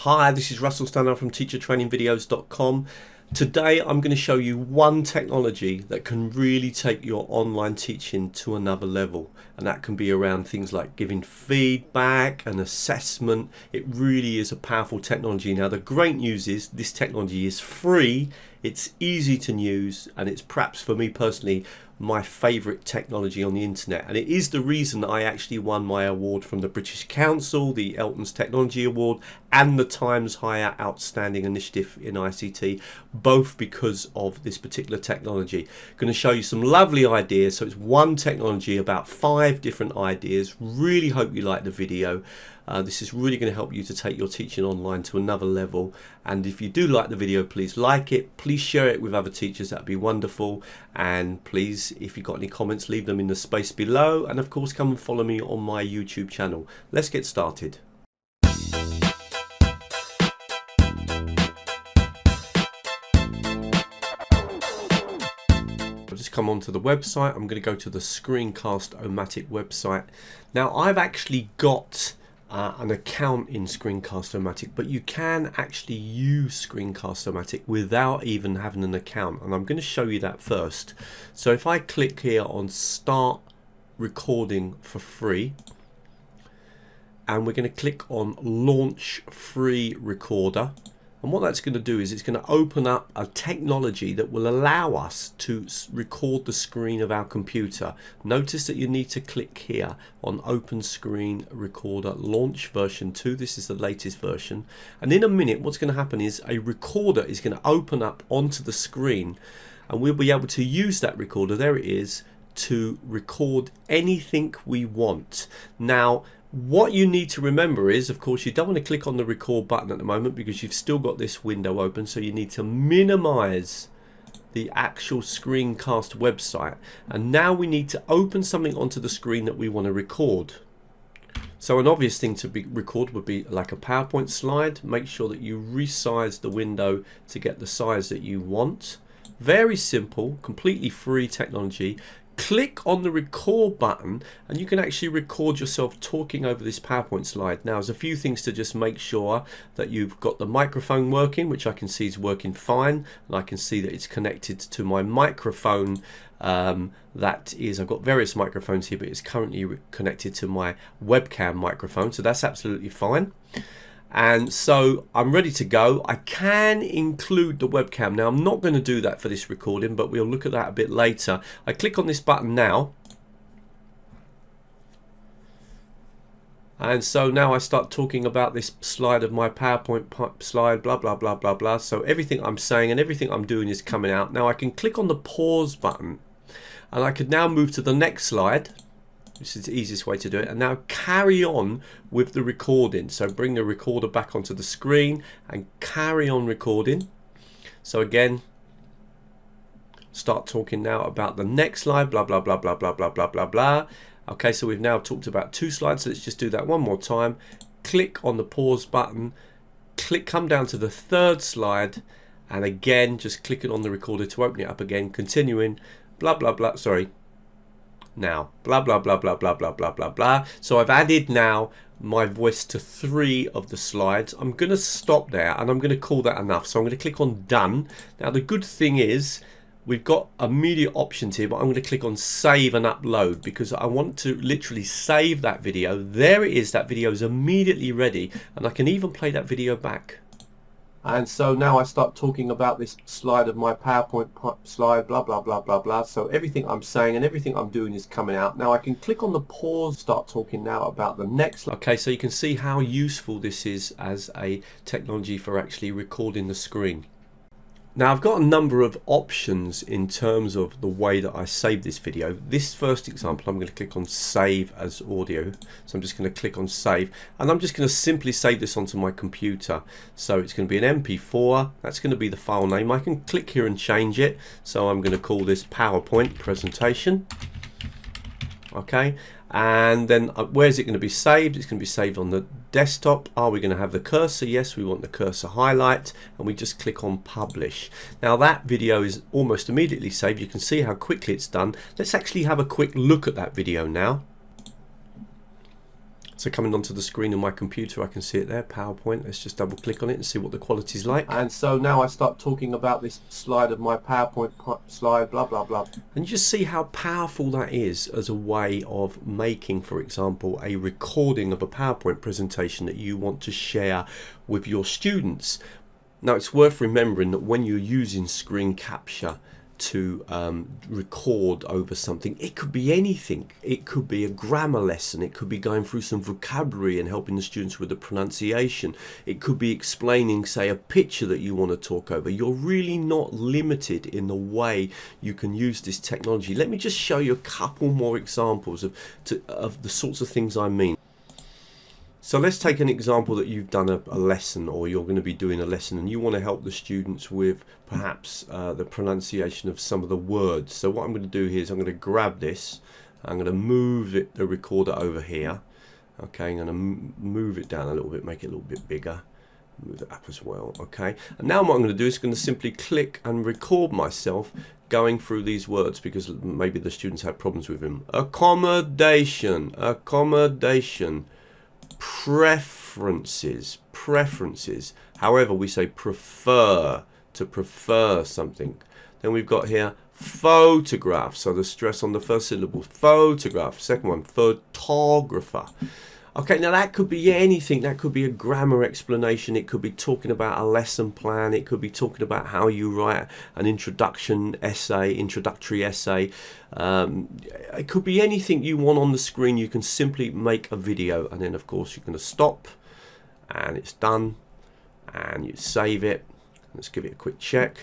Hi, this is Russell Stanhope from teachertrainingvideos.com. Today I'm going to show you one technology that can really take your online teaching to another level, and that can be around things like giving feedback and assessment. It really is a powerful technology. Now the great news is this technology is free, it's easy to use, and it's perhaps for me personally my favorite technology on the internet, and it is the reason that I actually won my award from the British Council, the Elton's Technology Award, and the Times Higher Outstanding Initiative in ICT, both because of this particular technology. I'm going to show you some lovely ideas. So it's one technology, about 5 different ideas. Really hope you like the video. This is really going to help you to take your teaching online to another level, and if you do like the video, please like it, please share it with other teachers, that'd be wonderful, and please, if you've got any comments, leave them in the space below, and of course come and follow me on my YouTube channel. Let's get started. I'll just come onto the website. I'm going to go to the Screencast-O-Matic website. Now I've actually got an account in Screencast-O-Matic, but you can actually use Screencast-O-Matic without even having an account, and I'm going to show you that first. So if I click here on Start Recording for Free, and we're going to click on Launch Free Recorder, and what that's going to do is it's going to open up a technology that will allow us to record the screen of our computer. Notice that you need to click here on Open Screen Recorder Launch version 2. This is the latest version, and in a minute what's going to happen is a recorder is going to open up onto the screen, and we'll be able to use that recorder, there it is, to record anything we want. Now what you need to remember is, of course, you don't want to click on the record button at the moment because you've still got this window open, so you need to minimize the actual Screencast website, and now we need to open something onto the screen that we want to record. So an obvious thing to record would be like a PowerPoint slide. Make sure that you resize the window to get the size that you want. Very simple, completely free technology. Click on the record button and you can actually record yourself talking over this PowerPoint slide. Now there's a few things to just make sure that you've got the microphone working, which I can see is working fine, and I can see that it's connected to my microphone. That is, I've got various microphones here, but it's currently connected to my webcam microphone, so that's absolutely fine. And so I'm ready to go. I can include the webcam. Now I'm not going to do that for this recording, but we'll look at that a bit later. I click on this button now, and so now I start talking about this slide of my PowerPoint slide, blah blah blah blah blah. So everything I'm saying and everything I'm doing is coming out. Now I can click on the pause button, and I could now move to the next slide. This is the easiest way to do it, and now carry on with the recording. So bring the recorder back onto the screen and carry on recording. So again, start talking now about the next slide, blah blah blah blah blah blah blah blah blah. Okay, so we've now talked about 2 slides, so let's just do that one more time. Click on the pause button, come down to the 3rd slide, and again just click it on the recorder to open it up again, continuing, blah blah blah, sorry, now blah blah blah blah blah blah blah blah blah. So I've added now my voice to 3 of the slides. I'm going to stop there and I'm going to call that enough, so I'm going to click on done. Now the good thing is we've got immediate options here, but I'm going to click on save and upload because I want to literally save that video. There it is, that video is immediately ready, and I can even play that video back. And so now I start talking about this slide of my PowerPoint slide, blah blah blah blah blah. So everything I'm saying and everything I'm doing is coming out. Now I can click on the pause, start talking now about the next slide. Okay, so you can see how useful this is as a technology for actually recording the screen. Now I've got a number of options in terms of the way that I save this video. This first example, I'm going to click on save as audio. So I'm just going to click on save, and I'm just going to simply save this onto my computer. So it's going to be an MP4, that's going to be the file name. I can click here and change it. So I'm going to call this PowerPoint presentation. Okay, and then where's it going to be saved? It's going to be saved on the desktop. Are we going to have the cursor? Yes, we want the cursor highlight, and we just click on publish. Now that video is almost immediately saved. You can see how quickly it's done. Let's actually have a quick look at that video now. So coming onto the screen on my computer, I can see it there, PowerPoint. Let's just double click on it and see what the quality is like. And so now I start talking about this slide of my PowerPoint slide, blah, blah, blah. And you just see how powerful that is as a way of making, for example, a recording of a PowerPoint presentation that you want to share with your students. Now, it's worth remembering that when you're using screen capture to record over something, it could be anything. It could be a grammar lesson, it could be going through some vocabulary and helping the students with the pronunciation, it could be explaining, say, a picture that you want to talk over. You're really not limited in the way you can use this technology. Let me just show you a couple more examples of the sorts of things I mean. So let's take an example that you've done a lesson, or you're going to be doing a lesson, and you want to help the students with perhaps the pronunciation of some of the words. So what I'm going to do here is I'm going to grab this, I'm going to move the recorder over here. Okay, I'm going to move it down a little bit, make it a little bit bigger, move it up as well. Okay, and now what I'm going to do is going to simply click and record myself going through these words, because maybe the students had problems with them. Accommodation, accommodation. Preferences, preferences. However, we say prefer, to prefer something. Then we've got here photograph, so the stress on the first syllable, photograph. Second one, photographer. Okay, now that could be anything. That could be a grammar explanation. It could be talking about a lesson plan. It could be talking about how you write an introductory essay. It could be anything you want on the screen. You can simply make a video, and then of course you're going to stop, and it's done, and you save it. Let's give it a quick check.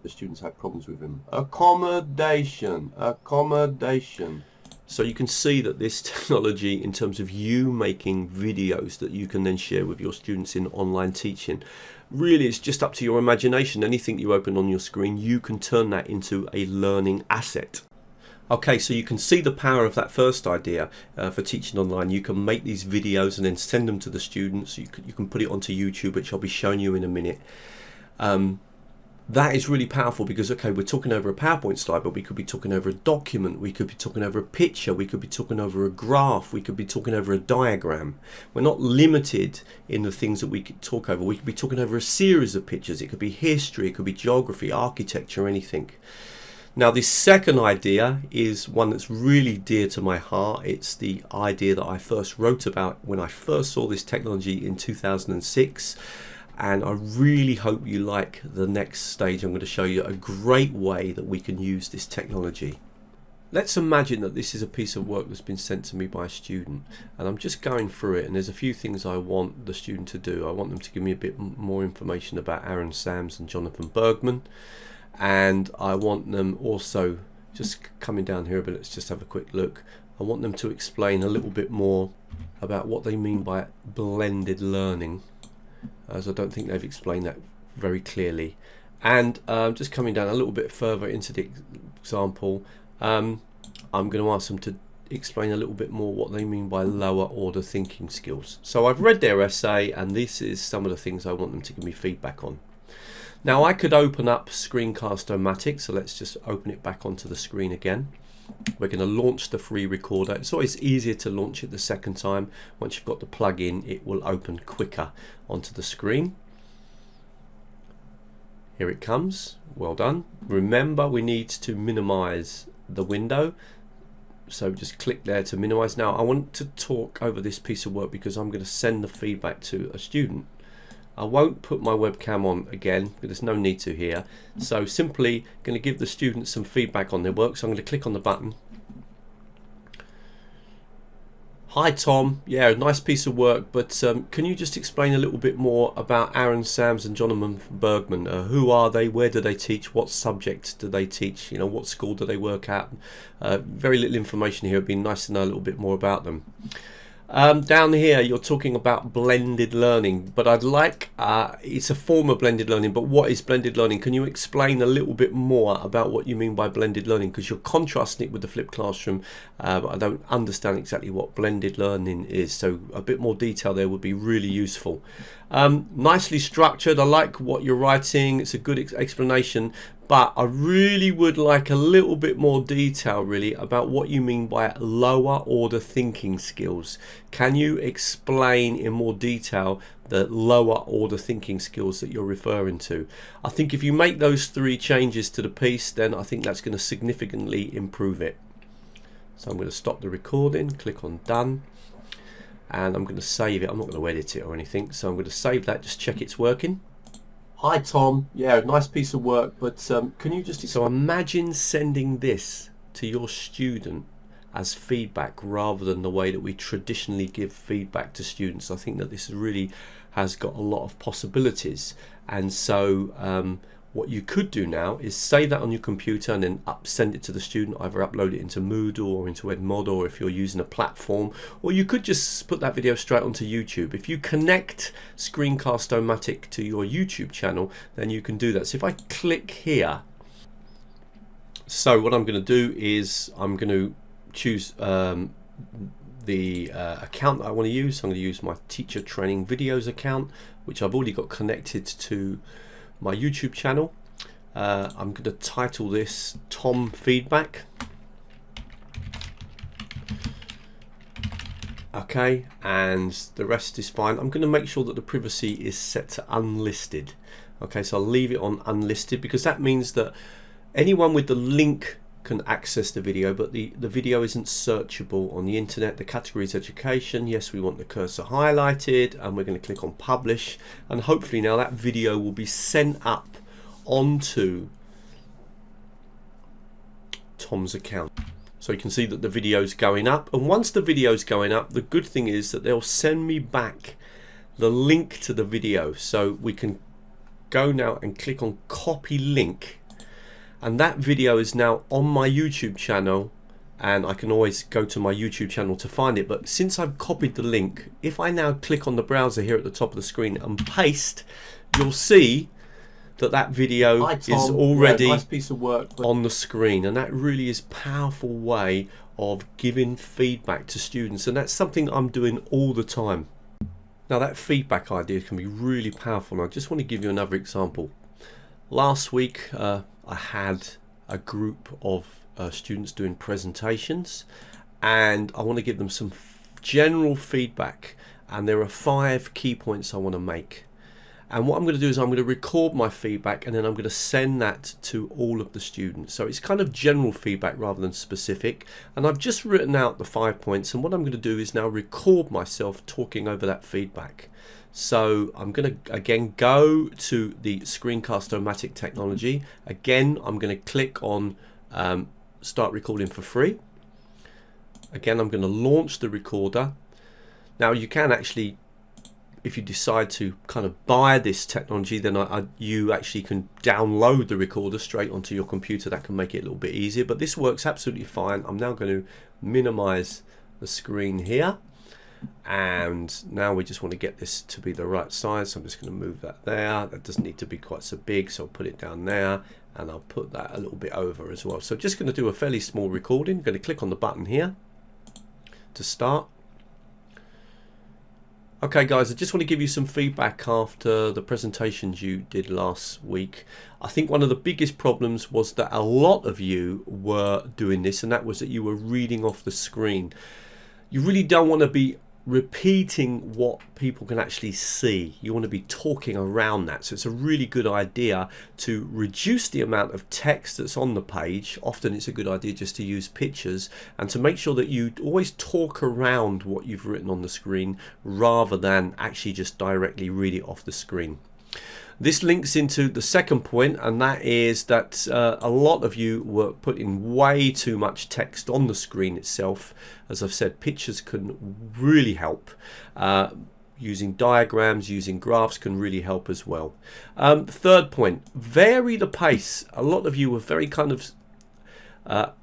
The students had problems with him. Accommodation, accommodation. So you can see that this technology, in terms of you making videos that you can then share with your students in online teaching, really it's just up to your imagination. Anything you open on your screen, you can turn that into a learning asset. Okay, so you can see the power of that first idea for teaching online. You can make these videos and then send them to the students. You can put it onto YouTube, which I'll be showing you in a minute. That is really powerful because, okay, we're talking over a PowerPoint slide, but we could be talking over a document, we could be talking over a picture, we could be talking over a graph, we could be talking over a diagram. We're not limited in the things that we could talk over. We could be talking over a series of pictures. It could be history, it could be geography, architecture, anything. Now, this second idea is one that's really dear to my heart. It's the idea that I first wrote about when I first saw this technology in 2006. And I really hope you like the next stage. I'm going to show you a great way that we can use this technology. Let's imagine that this is a piece of work that's been sent to me by a student, and I'm just going through it, and there's a few things I want the student to do. I want them to give me a bit more information about Aaron Sams and Jonathan Bergman, and I want them also, just coming down here, but let's just have a quick look. I want them to explain a little bit more about what they mean by blended learning, as I don't think they've explained that very clearly. And just coming down a little bit further into the example, I'm going to ask them to explain a little bit more what they mean by lower order thinking skills. So I've read their essay, and this is some of the things I want them to give me feedback on. Now, I could open up Screencast-O-Matic, so let's just open it back onto the screen again. We're going to launch the free recorder. It's always easier to launch it the second time. Once you've got the plug-in, it will open quicker onto the screen. Here it comes. Well done. Remember, we need to minimize the window. So just click there to minimize. Now, I want to talk over this piece of work because I'm going to send the feedback to a student. I won't put my webcam on again, but there's no need to here. So simply going to give the students some feedback on their work. So I'm going to click on the button. Hi Tom, yeah, nice piece of work, but can you just explain a little bit more about Aaron Sams and Jonathan Bergman? Who are they? Where do they teach? What subject do they teach? You know, what school do they work at? Very little information here. It'd be nice to know a little bit more about them. Down here you're talking about blended learning, but I'd like, it's a form of blended learning, but what is blended learning? Can you explain a little bit more about what you mean by blended learning? Because you're contrasting it with the flipped classroom. I don't understand exactly what blended learning is, so a bit more detail there would be really useful. Nicely structured. I like what you're writing. It's a good explanation, But I really would like a little bit more detail really about what you mean by lower order thinking skills. Can you explain in more detail the lower order thinking skills that you're referring to? I think if you make those 3 changes to the piece, then I think that's going to significantly improve it. So I'm going to stop the recording, click on done, and I'm going to save it. I'm not going to edit it or anything, so I'm going to save that, just check it's working. Hi Tom, yeah, nice piece of work, but can you just... So imagine sending this to your student as feedback rather than the way that we traditionally give feedback to students. I think that this really has got a lot of possibilities, and so what you could do now is save that on your computer and then send it to the student, either upload it into Moodle or into Edmodo, or if you're using a platform, or you could just put that video straight onto YouTube. If you connect Screencast-O-Matic to your YouTube channel, then you can do that. So if I click here, so what I'm going to do is I'm going to choose the account that I want to use. So I'm going to use my teacher training videos account, which I've already got connected to my YouTube channel. I'm going to title this Tom Feedback. Okay, and the rest is fine. I'm going to make sure that the privacy is set to unlisted. Okay, so I'll leave it on unlisted because that means that anyone with the link can access the video, but the video isn't searchable on the internet. The category is education. Yes, we want the cursor highlighted, and we're going to click on publish, and hopefully now that video will be sent up onto Tom's account. So you can see that the video's going up, and once the video's going up, the good thing is that they'll send me back the link to the video, so we can go now and click on copy link. And that video is now on my YouTube channel, and I can always go to my YouTube channel to find it. But since I've copied the link, if I now click on the browser here at the top of the screen and paste, you'll see that that video is already nice piece of work, on the screen. And that really is a powerful way of giving feedback to students, and that's something I'm doing all the time. Now that feedback idea can be really powerful, and I just want to give you another example. Last week I had a group of students doing presentations, and I want to give them some general feedback, and there are 5 key points I want to make. And what I'm going to do is I'm going to record my feedback, and then I'm going to send that to all of the students. So it's kind of general feedback rather than specific, and I've just written out the 5 points, and what I'm going to do is now record myself talking over that feedback. So I'm going to again go to the Screencast-O-Matic technology. Again, I'm going to click on start recording for free. Again, I'm going to launch the recorder. Now you can actually, if you decide to kind of buy this technology, then you actually can download the recorder straight onto your computer. That can make it a little bit easier, but this works absolutely fine. I'm now going to minimize the screen here. And now we just want to get this to be the right size, so I'm just going to move that there. That doesn't need to be quite so big, so I'll put it down there, and I'll put that a little bit over as well. So I'm just going to do a fairly small recording. I'm going to click on the button here to start. Okay guys, I just want to give you some feedback after the presentations you did last week. I think one of the biggest problems was that a lot of you were doing this, and that was that you were reading off the screen. You really don't want to be repeating what people can actually see. You want to be talking around that. So it's a really good idea to reduce the amount of text that's on the page. Often it's a good idea just to use pictures, and to make sure that you always talk around what you've written on the screen rather than actually just directly read it off the screen. This links into the second point, and that is that a lot of you were putting way too much text on the screen itself. As I've said, pictures can really help. Using diagrams, using graphs can really help as well. Third point, vary the pace. A lot of you were very kind of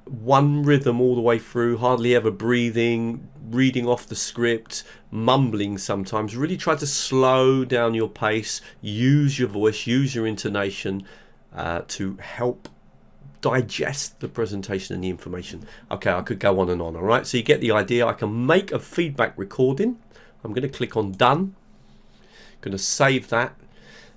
one rhythm all the way through, hardly ever breathing, reading off the script, mumbling sometimes. Really try to slow down your pace, use your voice, use your intonation to help digest the presentation and the information. Okay, I could go on and on, all right? So you get the idea. I can make a feedback recording. I'm going to click on done. I'm going to save that.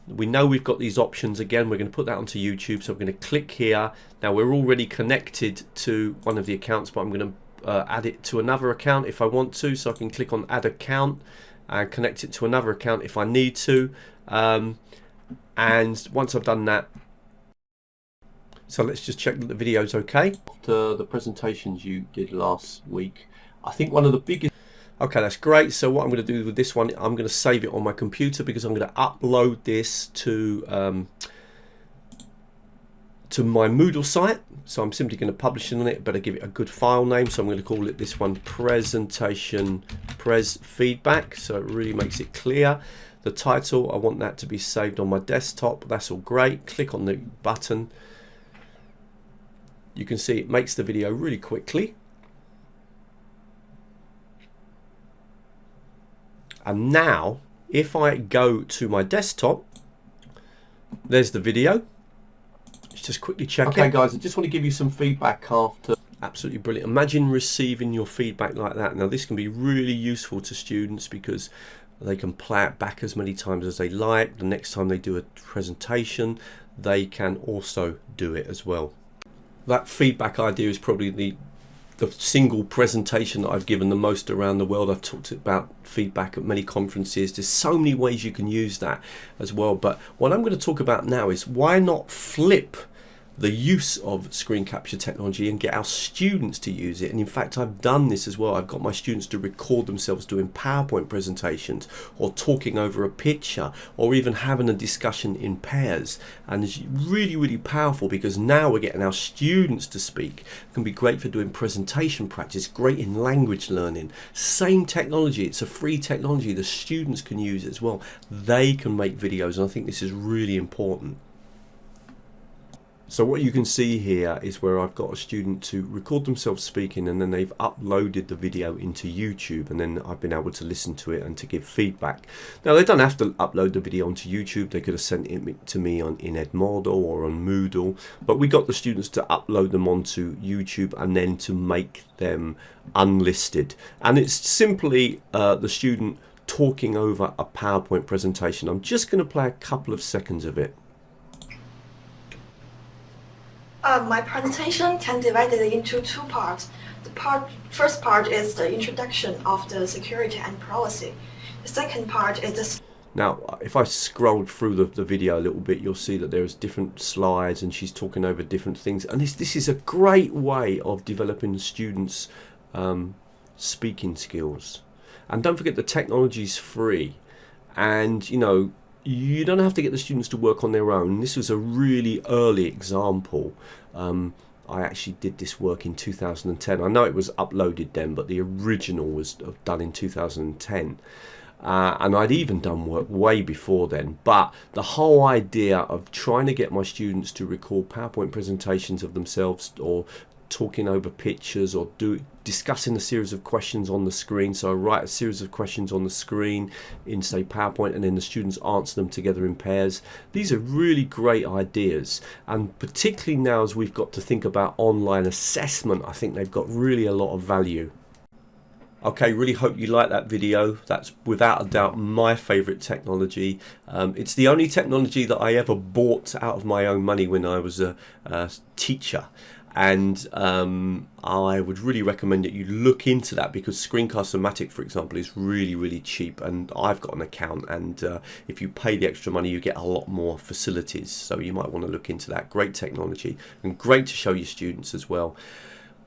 We know we've got these options. Again, we're going to put that onto YouTube, so I'm going to click here. Now we're already connected to one of the accounts, but I'm going to add it to another account if I want to, so I can click on add account and connect it to another account if I need to. And once I've done that, so let's just check that the video's okay. After the presentations you did last week, I think one of the biggest... Okay, that's great. So what I'm going to do with this one, I'm going to save it on my computer because I'm going to upload this to my Moodle site. So I'm simply going to publish it on it, but I give it a good file name. So I'm going to call it this one presentation pres feedback. So it really makes it clear. The title, I want that to be saved on my desktop. That's all great. Click on the button. You can see it makes the video really quickly. And now, if I go to my desktop, there's the video. Let's just quickly check it. Okay, guys, I just want to give you some feedback after. Absolutely brilliant. Imagine receiving your feedback like that. Now, this can be really useful to students because they can play it back as many times as they like. The next time they do a presentation, they can also do it as well. That feedback idea is probably the single presentation that I've given the most around the world. I've talked about feedback at many conferences. There's so many ways you can use that as well. But what I'm going to talk about now is why not flip the use of screen capture technology and get our students to use it. And in fact, I've done this as well. I've got my students to record themselves doing PowerPoint presentations or talking over a picture or even having a discussion in pairs. And it's really, really powerful because now we're getting our students to speak. It can be great for doing presentation practice, great in language learning. Same technology, it's a free technology. The students can use it as well. They can make videos, and I think this is really important. So what you can see here is where I've got a student to record themselves speaking, and then they've uploaded the video into YouTube, and then I've been able to listen to it and to give feedback. Now they don't have to upload the video onto YouTube. They could have sent it to me in Edmodo or on Moodle, but we got the students to upload them onto YouTube and then to make them unlisted. And it's simply the student talking over a PowerPoint presentation. I'm just going to play a couple of seconds of it. My presentation can be divided into two parts. The first part is the introduction of the security and privacy. The second part is the... Now, if I scroll through the video a little bit, you'll see that there's different slides and she's talking over different things. And this is a great way of developing students' speaking skills. And don't forget the technology's free. And, you know, you don't have to get the students to work on their own. This was a really early example. I actually did this work in 2010. I know it was uploaded then, but the original was done in 2010. And I'd even done work way before then. But the whole idea of trying to get my students to record PowerPoint presentations of themselves or talking over pictures or discussing a series of questions on the screen. So I write a series of questions on the screen in, say, PowerPoint, and then the students answer them together in pairs. These are really great ideas, and particularly now as we've got to think about online assessment, I think they've got really a lot of value. Okay, really hope you like that video. That's without a doubt my favorite technology. It's the only technology that I ever bought out of my own money when I was a teacher. And I would really recommend that you look into that, because Screencast-O-Matic, for example, is really, really cheap, and I've got an account, and if you pay the extra money you get a lot more facilities, so you might want to look into that. Great technology and great to show your students as well.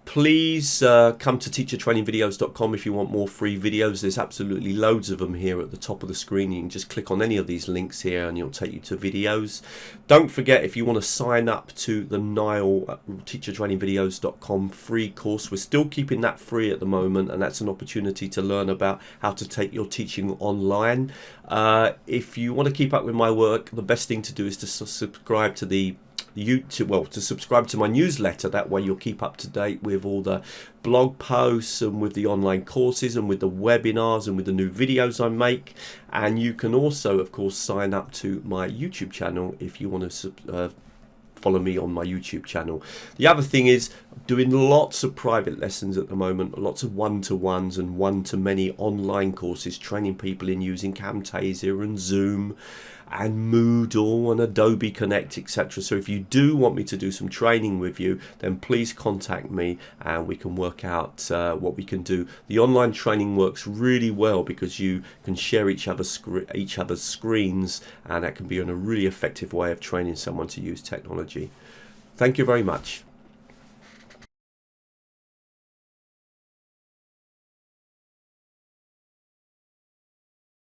Please come to teachertrainingvideos.com if you want more free videos. There's absolutely loads of them here at the top of the screen. You can just click on any of these links here and it'll take you to videos. Don't forget, if you want to sign up to the Niall teachertrainingvideos.com free course, we're still keeping that free at the moment, and that's an opportunity to learn about how to take your teaching online. If you want to keep up with my work, the best thing to do is to subscribe to the to subscribe to my newsletter. That way you'll keep up to date with all the blog posts and with the online courses and with the webinars and with the new videos I make. And you can also, of course, sign up to my YouTube channel if you want to follow me on my YouTube channel. The other thing is doing lots of private lessons at the moment, lots of one-to-ones and one-to-many online courses, training people in using Camtasia and Zoom. and Moodle and Adobe Connect, etc. So if you do want me to do some training with you, then please contact me and we can work out what we can do. The online training works really well because you can share each other's screens, and that can be a really effective way of training someone to use technology. Thank you very much.